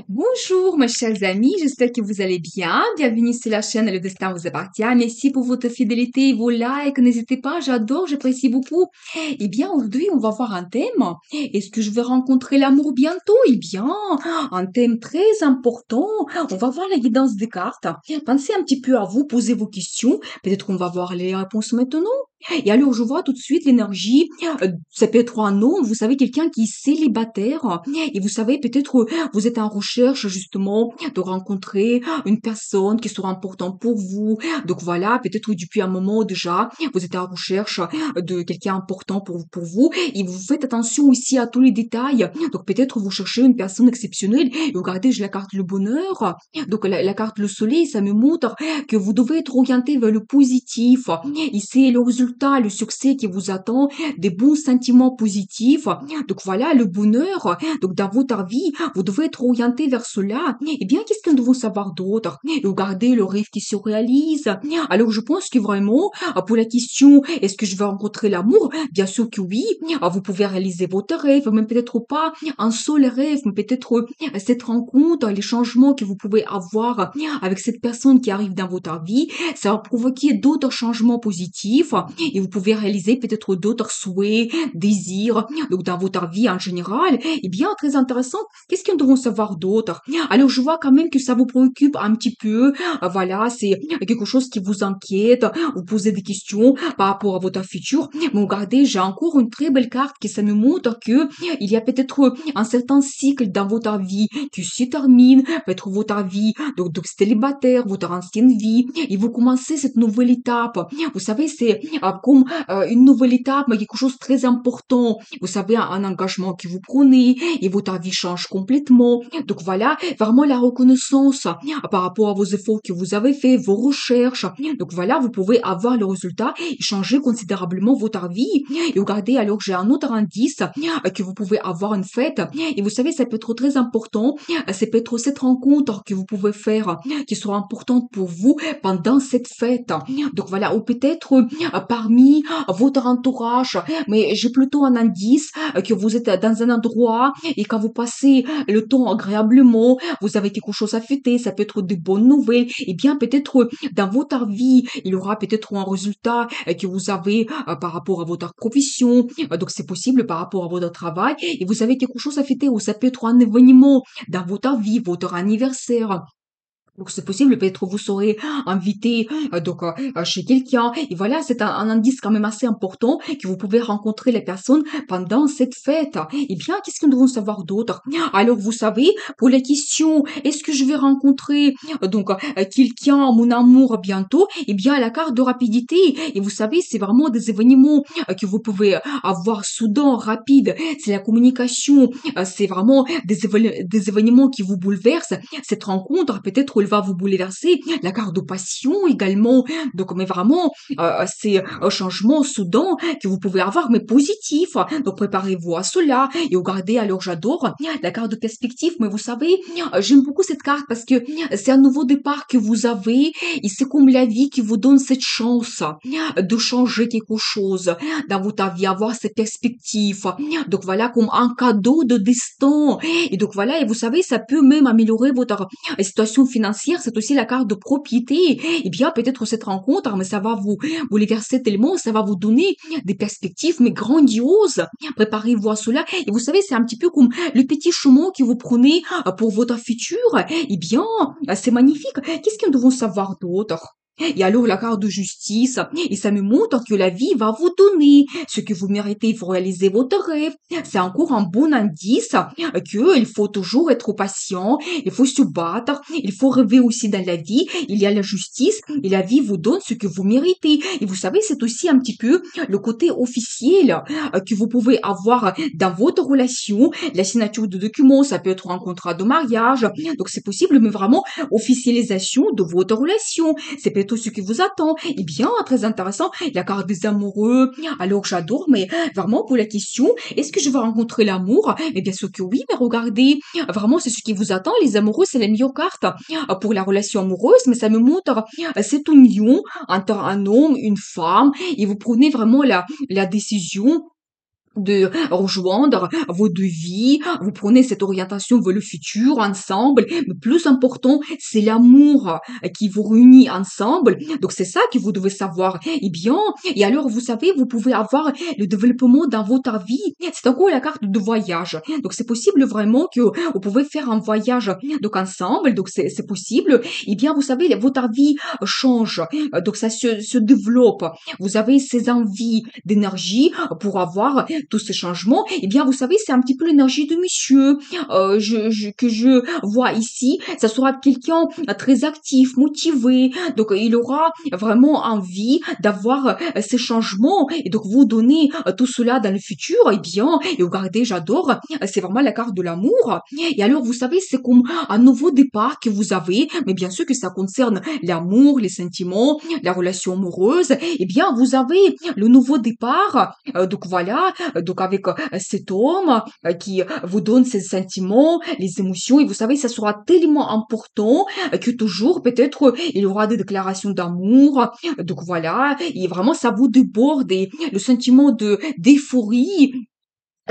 Bonjour, mes chers amis, j'espère que vous allez bien. Bienvenue sur la chaîne Le Destin vous appartient. Merci pour votre fidélité et vos likes. N'hésitez pas, j'adore, j'apprécie beaucoup. Eh bien, aujourd'hui, on va voir un thème. Est-ce que je vais rencontrer l'amour bientôt? Eh bien, un thème très important. On va voir la guidance des cartes. Pensez un petit peu à vous, posez vos questions. Peut-être qu'on va voir les réponses maintenant. Et alors, je vois tout de suite l'énergie. Ça peut être un homme, vous savez, quelqu'un qui est célibataire. Et vous savez, peut-être vous êtes en recherche justement de rencontrer une personne qui sera importante pour vous. Donc voilà, peut-être depuis un moment déjà, vous êtes en recherche de quelqu'un important pour vous et vous faites attention aussi à tous les détails. Donc peut-être vous cherchez une personne exceptionnelle et regardez, j'ai la carte le bonheur. Donc la carte le soleil, ça me montre que vous devez être orienté vers le positif. Et c'est le résultat, le succès qui vous attend, des bons sentiments positifs. Donc voilà, le bonheur. Donc dans votre vie, vous devez être orienté vers cela. Eh bien, qu'est-ce que nous devons savoir d'autre? Regardez le rêve qui se réalise. Alors, je pense que vraiment, pour la question, est-ce que je vais rencontrer l'amour? Bien sûr que oui. Vous pouvez réaliser votre rêve, même peut-être pas un seul rêve, mais peut-être cette rencontre, les changements que vous pouvez avoir avec cette personne qui arrive dans votre vie, ça va provoquer d'autres changements positifs et vous pouvez réaliser peut-être d'autres souhaits, désirs, donc dans votre vie en général. Eh bien, très intéressant. Qu'est-ce que nous devons savoir d'autre? Alors, je vois quand même que ça vous préoccupe un petit peu. Voilà, c'est quelque chose qui vous inquiète. Vous posez des questions par rapport à votre futur. Mais regardez, j'ai encore une très belle carte qui ça me montre que il y a peut-être un certain cycle dans votre vie qui se termine, peut-être votre vie donc célibataire, votre ancienne vie, et vous commencez cette nouvelle étape. Vous savez, c'est comme une nouvelle étape, mais quelque chose de très important. Vous savez, un engagement que vous prenez et votre vie change complètement. Donc voilà, vraiment la reconnaissance par rapport à vos efforts que vous avez faits, vos recherches. Donc voilà, vous pouvez avoir le résultat et changer considérablement votre vie. Et regardez, alors j'ai un autre indice que vous pouvez avoir une fête. Et vous savez, ça peut être très important. C'est peut-être cette rencontre que vous pouvez faire qui sera importante pour vous pendant cette fête. Donc voilà, ou peut-être parmi votre entourage. Mais j'ai plutôt un indice que vous êtes dans un endroit et quand vous passez le temps agréablement, vous avez quelque chose à fêter, ça peut être de bonnes nouvelles, et bien peut-être dans votre vie, il y aura peut-être un résultat que vous avez par rapport à votre profession, donc c'est possible par rapport à votre travail, et vous avez quelque chose à fêter, ou ça peut être un événement dans votre vie, votre anniversaire. Donc c'est possible, peut-être vous serez invité chez quelqu'un. Et voilà, c'est un indice quand même assez important que vous pouvez rencontrer les personnes pendant cette fête. Eh bien, qu'est-ce que nous devons savoir d'autre? Alors, vous savez, pour la question, est-ce que je vais rencontrer quelqu'un, mon amour, bientôt? Eh bien, la carte de rapidité. Et vous savez, c'est vraiment des événements que vous pouvez avoir soudain, rapide. C'est la communication. C'est vraiment des événements qui vous bouleversent. Cette rencontre, peut-être, elle va vous bouleverser. La carte de passion également. Donc, mais vraiment, c'est un changement soudain que vous pouvez avoir, mais positif. Donc, préparez-vous à cela et regardez. Alors, j'adore la carte de perspective, mais vous savez, j'aime beaucoup cette carte parce que c'est un nouveau départ que vous avez et c'est comme la vie qui vous donne cette chance de changer quelque chose dans votre vie, avoir cette perspective. Donc, voilà, comme un cadeau de destin. Et donc, voilà, et vous savez, ça peut même améliorer votre situation financière, c'est aussi la carte de propriété. Eh bien, peut-être cette rencontre, mais ça va vous les verser tellement, ça va vous donner des perspectives, mais grandioses. Préparez-vous à cela. Et vous savez, c'est un petit peu comme le petit chemin que vous prenez pour votre futur. Eh bien, c'est magnifique. Qu'est-ce que nous devons savoir d'autre? Et alors, la carte de justice, et ça me montre que la vie va vous donner ce que vous méritez, il faut réaliser votre rêve. C'est encore un bon indice que il faut toujours être patient, il faut se battre, il faut rêver aussi dans la vie, il y a la justice et la vie vous donne ce que vous méritez. Et vous savez, c'est aussi un petit peu le côté officiel que vous pouvez avoir dans votre relation, la signature de documents, ça peut être un contrat de mariage, donc c'est possible, mais vraiment officialisation de votre relation, c'est peut-être ce qui vous attend. Eh bien, très intéressant, la carte des amoureux, alors j'adore, mais vraiment pour la question, est-ce que je vais rencontrer l'amour? Mais bien sûr que oui, mais regardez, vraiment c'est ce qui vous attend, les amoureux, c'est la meilleure carte pour la relation amoureuse, mais ça me montre cette union entre un homme, une femme, et vous prenez vraiment la décision de rejoindre vos deux vies, vous prenez cette orientation vers le futur ensemble, mais plus important, c'est l'amour qui vous réunit ensemble. Donc c'est ça que vous devez savoir. Eh bien, et alors vous savez, vous pouvez avoir le développement dans votre vie. C'est encore la carte de voyage. Donc c'est possible vraiment que vous pouvez faire un voyage donc ensemble. Donc c'est possible. Eh bien, vous savez, votre vie change. Donc ça se développe. Vous avez ces envies d'énergie pour avoir tous ces changements, eh bien, vous savez, c'est un petit peu l'énergie de monsieur que je vois ici. Ça sera quelqu'un très actif, motivé. Donc, il aura vraiment envie d'avoir ces changements et donc vous donner tout cela dans le futur. Eh bien, et regardez, j'adore. C'est vraiment la carte de l'amour. Et alors, vous savez, c'est comme un nouveau départ que vous avez, mais bien sûr que ça concerne l'amour, les sentiments, la relation amoureuse. Eh bien, vous avez le nouveau départ. Donc voilà, donc avec cet homme qui vous donne ses sentiments, les émotions, et vous savez, ça sera tellement important que toujours, peut-être, il y aura des déclarations d'amour, donc voilà, et vraiment, ça vous déborde, et le sentiment d'euphorie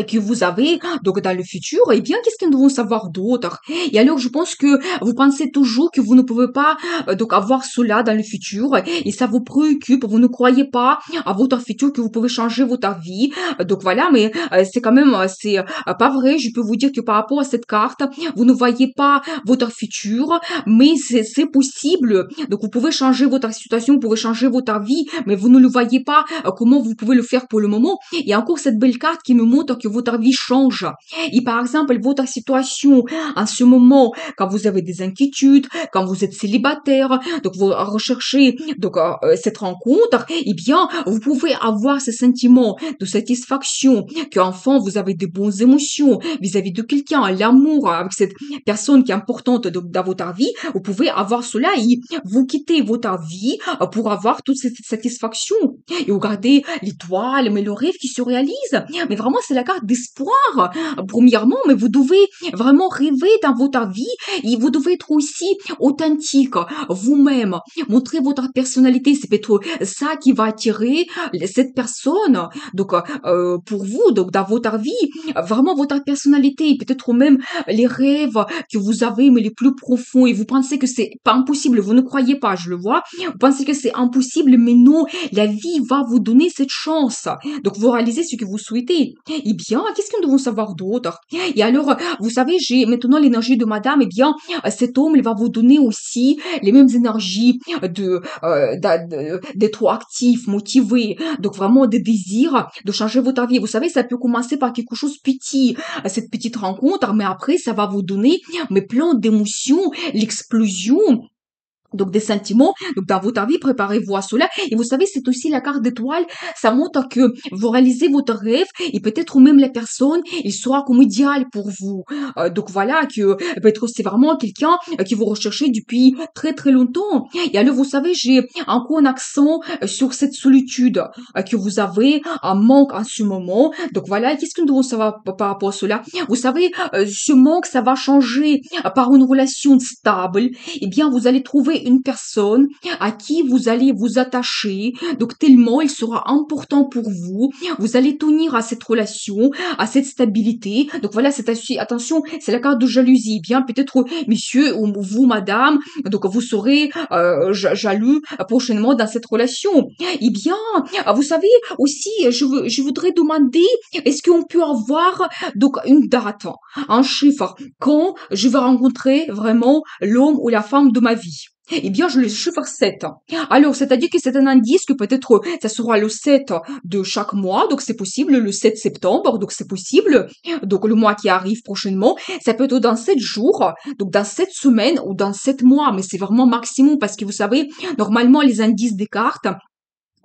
que vous avez donc dans le futur, eh bien, qu'est-ce que nous devons savoir d'autre? Et alors, je pense que vous pensez toujours que vous ne pouvez pas donc avoir cela dans le futur et ça vous préoccupe. Vous ne croyez pas à votre futur que vous pouvez changer votre vie. Donc voilà, mais c'est quand même c'est pas vrai. Je peux vous dire que par rapport à cette carte, vous ne voyez pas votre futur, mais c'est possible. Donc vous pouvez changer votre situation, vous pouvez changer votre vie, mais vous ne le voyez pas. Comment vous pouvez le faire pour le moment? Il y a encore cette belle carte qui me montre que votre vie change. Et par exemple, votre situation en ce moment, quand vous avez des inquiétudes, quand vous êtes célibataire, donc vous recherchez donc cette rencontre, eh bien, vous pouvez avoir ce sentiment de satisfaction, qu'enfin vous avez de bonnes émotions vis-à-vis de quelqu'un, l'amour avec cette personne qui est importante dans votre vie, vous pouvez avoir cela et vous quittez votre vie pour avoir toute cette satisfaction. Et regardez l'étoile, mais le rêve qui se réalise. Mais vraiment, c'est la carte d'espoir, premièrement, mais vous devez vraiment rêver dans votre vie et vous devez être aussi authentique, vous-même, montrer votre personnalité, c'est peut-être ça qui va attirer cette personne, donc pour vous, donc dans votre vie, vraiment votre personnalité, peut-être même les rêves que vous avez, mais les plus profonds, et vous pensez que c'est pas impossible, vous ne croyez pas, je le vois, vous pensez que c'est impossible, mais non, la vie va vous donner cette chance, donc vous réalisez ce que vous souhaitez. Eh bien, qu'est-ce que nous devons savoir d'autre? Et alors, vous savez, j'ai maintenant l'énergie de madame, eh bien, cet homme, il va vous donner aussi les mêmes énergies d'être actif, motivé, donc vraiment des désirs de changer votre vie. Vous savez, ça peut commencer par quelque chose de petit, cette petite rencontre, mais après, ça va vous donner mais plein d'émotions, l'explosion donc des sentiments, donc dans votre vie, préparez-vous à cela. Et vous savez, c'est aussi la carte d'étoile, ça montre que vous réalisez votre rêve et peut-être même la personne, il sera comme idéal pour vous. Donc voilà, que peut-être c'est vraiment quelqu'un que vous recherchez depuis très très longtemps. Et alors, vous savez, j'ai encore un accent sur cette solitude que vous avez, un manque en ce moment. Donc voilà, qu'est-ce que nous devons savoir par rapport à cela? Vous savez, ce manque, ça va changer par une relation stable. Eh bien, vous allez trouver une personne à qui vous allez vous attacher, donc tellement il sera important pour vous, vous allez tenir à cette relation, à cette stabilité, donc voilà, attention, c'est la carte de jalousie, bien peut-être monsieur ou vous madame, donc vous serez jaloux prochainement dans cette relation. Eh bien, vous savez aussi, je voudrais demander, est-ce qu'on peut avoir donc une date, un chiffre, quand je vais rencontrer vraiment l'homme ou la femme de ma vie? Eh bien, je le chiffre 7. Alors, c'est-à-dire que c'est un indice que peut-être ça sera le 7 de chaque mois, donc c'est possible, le 7 septembre, donc c'est possible, donc le mois qui arrive prochainement, ça peut être dans 7 jours, donc dans 7 semaines ou dans 7 mois, mais c'est vraiment maximum parce que vous savez, normalement, les indices des cartes,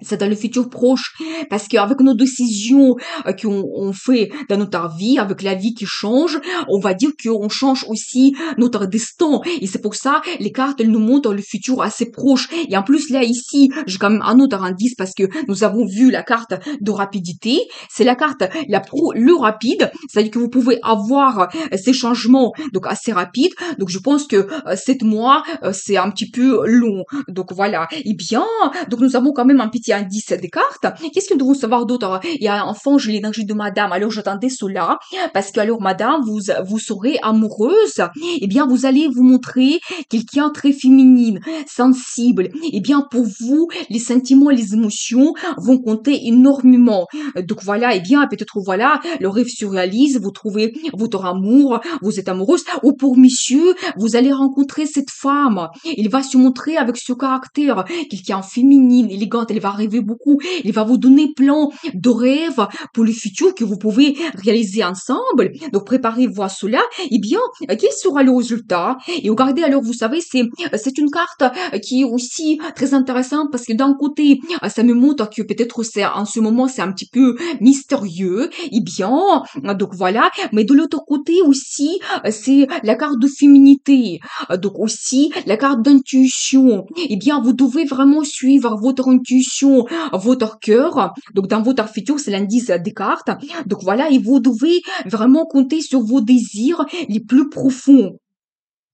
c'est dans le futur proche, parce qu'avec nos décisions qu'on on fait dans notre vie, avec la vie qui change, on va dire qu'on change aussi notre destin. Et c'est pour ça, les cartes, elles nous montrent le futur assez proche. Et en plus, là, ici, j'ai quand même un autre indice, parce que nous avons vu la carte de rapidité. C'est la carte le rapide, c'est-à-dire que vous pouvez avoir ces changements donc assez rapides. Donc, je pense que 7 mois, c'est un petit peu long. Donc, voilà. Eh bien, donc nous avons quand même un petit aussi indice des cartes. Qu'est-ce que nous devons savoir d'autre? Il y a enfin, j'ai l'énergie de madame. Alors, j'attendais cela parce que alors, madame, vous serez amoureuse. Eh bien, vous allez vous montrer quelqu'un très féminine, sensible. Eh bien, pour vous, les sentiments et les émotions vont compter énormément. Donc voilà, eh bien, peut-être voilà, le rêve se réalise, vous trouvez votre amour, vous êtes amoureuse. Ou pour monsieur, vous allez rencontrer cette femme. Il va se montrer avec ce caractère, quelqu'un féminine, élégante, elle va rêver beaucoup. Il va vous donner plein de rêves pour le futur que vous pouvez réaliser ensemble. Donc préparez-vous à cela. Eh bien, quel sera le résultat? Et regardez alors, vous savez, c'est une carte qui est aussi très intéressante parce que d'un côté, ça me montre que peut-être c'est en ce moment c'est un petit peu mystérieux. Eh bien, donc voilà. Mais de l'autre côté aussi, c'est la carte de féminité. Donc aussi la carte d'intuition. Eh bien, vous devez vraiment suivre votre intuition, votre cœur. Donc dans votre futur, c'est l'indice des cartes. Donc voilà, et vous devez vraiment compter sur vos désirs les plus profonds.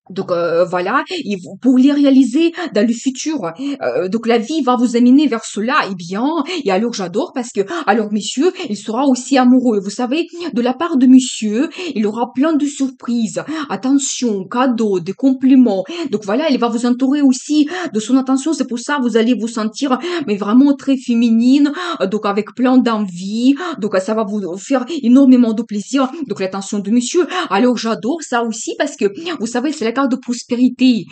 Donc voilà, pour les réaliser dans le futur. Donc la vie va vous amener vers cela. Eh bien, et alors j'adore parce que, alors monsieur, il sera aussi amoureux. Vous savez, de la part de monsieur, il aura plein de surprises. Attention, cadeaux, des compliments. Donc voilà, il va vous entourer aussi de son attention. C'est pour ça vous allez vous sentir, mais vraiment très féminine. Donc avec plein d'envie. Donc ça va vous faire énormément de plaisir. Donc l'attention de monsieur. Alors j'adore ça aussi parce que, vous savez, c'est la carte de prospérité.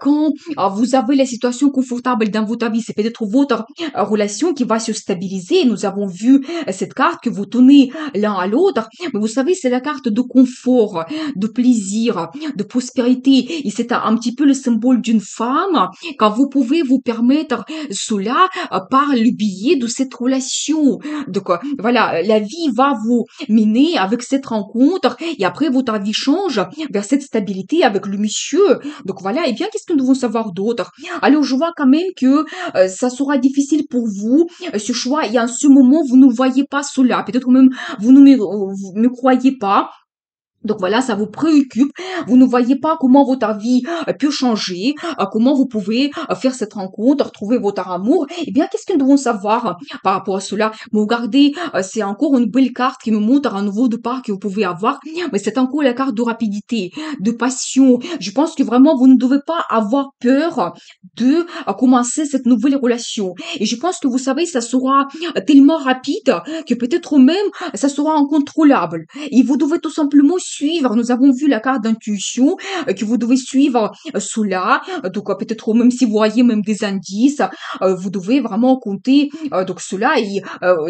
Quand vous avez la situation confortable dans votre vie, c'est peut-être votre relation qui va se stabiliser. Nous avons vu cette carte que vous tenez l'un à l'autre. Mais vous savez, c'est la carte de confort, de plaisir, de prospérité. Et c'est un petit peu le symbole d'une femme quand vous pouvez vous permettre cela par le biais de cette relation. Donc voilà, la vie va vous mener avec cette rencontre et après votre vie change vers cette stabilité avec le monsieur. Donc voilà, et bien qu'est-ce que nous devons savoir d'autre? Alors je vois quand même que ça sera difficile pour vous ce choix et en ce moment vous ne voyez pas cela. Peut-être même vous ne croyez pas. Donc voilà, ça vous préoccupe. Vous ne voyez pas comment votre vie peut changer, comment vous pouvez faire cette rencontre, trouver votre amour. Eh bien, qu'est-ce que nous devons savoir par rapport à cela? Mais regardez, c'est encore une belle carte qui nous montre un nouveau départ que vous pouvez avoir. Mais c'est encore la carte de rapidité, de passion. Je pense que vraiment, vous ne devez pas avoir peur de commencer cette nouvelle relation. Et je pense que vous savez, ça sera tellement rapide que peut-être même ça sera incontrôlable. Et vous devez tout simplement suivre. Nous avons vu la carte d'intuition que vous devez suivre cela. Donc peut-être même si vous voyez même des indices, vous devez vraiment compter donc cela et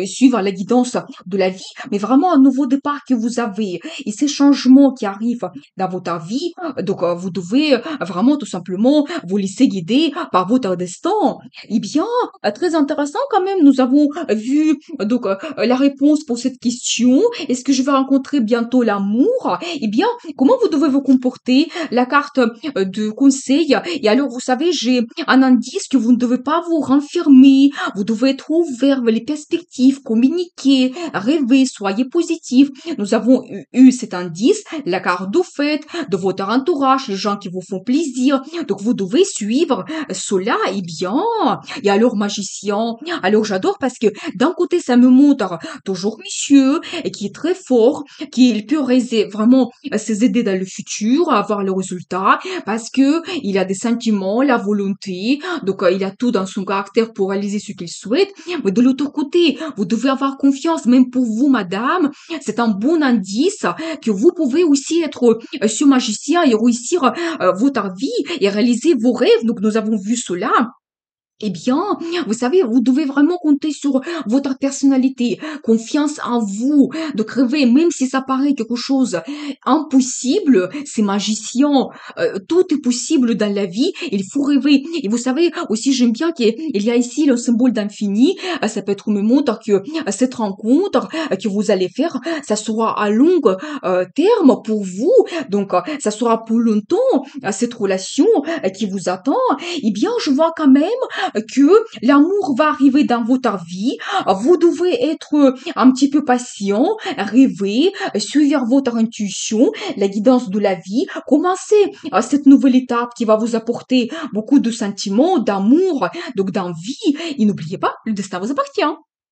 suivre la guidance de la vie. Mais vraiment un nouveau départ que vous avez et ces changements qui arrivent dans votre vie. Donc vous devez vraiment tout simplement vous laisser guider par votre destin. Eh bien, très intéressant quand même. Nous avons vu donc la réponse pour cette question. Est-ce que je vais rencontrer bientôt l'amour? Eh bien, comment vous devez vous comporter? La carte de conseil. Et alors, vous savez, j'ai un indice que vous ne devez pas vous renfermer. Vous devez être ouvert vers les perspectives, communiquer, rêver, soyez positif. Nous avons eu cet indice, la carte de fête, de votre entourage, les gens qui vous font plaisir. Donc, vous devez suivre cela. Eh bien, et alors, magicien, alors j'adore parce que d'un côté, ça me montre toujours monsieur et qui est très fort, qui peut réaliser vraiment ses idées dans le futur, avoir le résultat, parce que il a des sentiments, la volonté, donc il a tout dans son caractère pour réaliser ce qu'il souhaite. Mais de l'autre côté, vous devez avoir confiance, même pour vous, madame. C'est un bon indice que vous pouvez aussi être ce magicien et réussir votre vie et réaliser vos rêves. Donc nous avons vu cela. Eh bien, vous savez, vous devez vraiment compter sur votre personnalité, confiance en vous, de rêver, même si ça paraît quelque chose impossible, c'est magicien, tout est possible dans la vie, il faut rêver. Et vous savez, aussi, j'aime bien qu'il y a ici le symbole d'infini, ça peut être une montre que cette rencontre que vous allez faire, ça sera à long terme pour vous, donc ça sera pour longtemps, cette relation qui vous attend. Eh bien, je vois quand même que l'amour va arriver dans votre vie. Vous devez être un petit peu patient, rêver, suivre votre intuition, la guidance de la vie. Commencez cette nouvelle étape qui va vous apporter beaucoup de sentiments, d'amour, donc d'envie. Et n'oubliez pas, le destin vous appartient.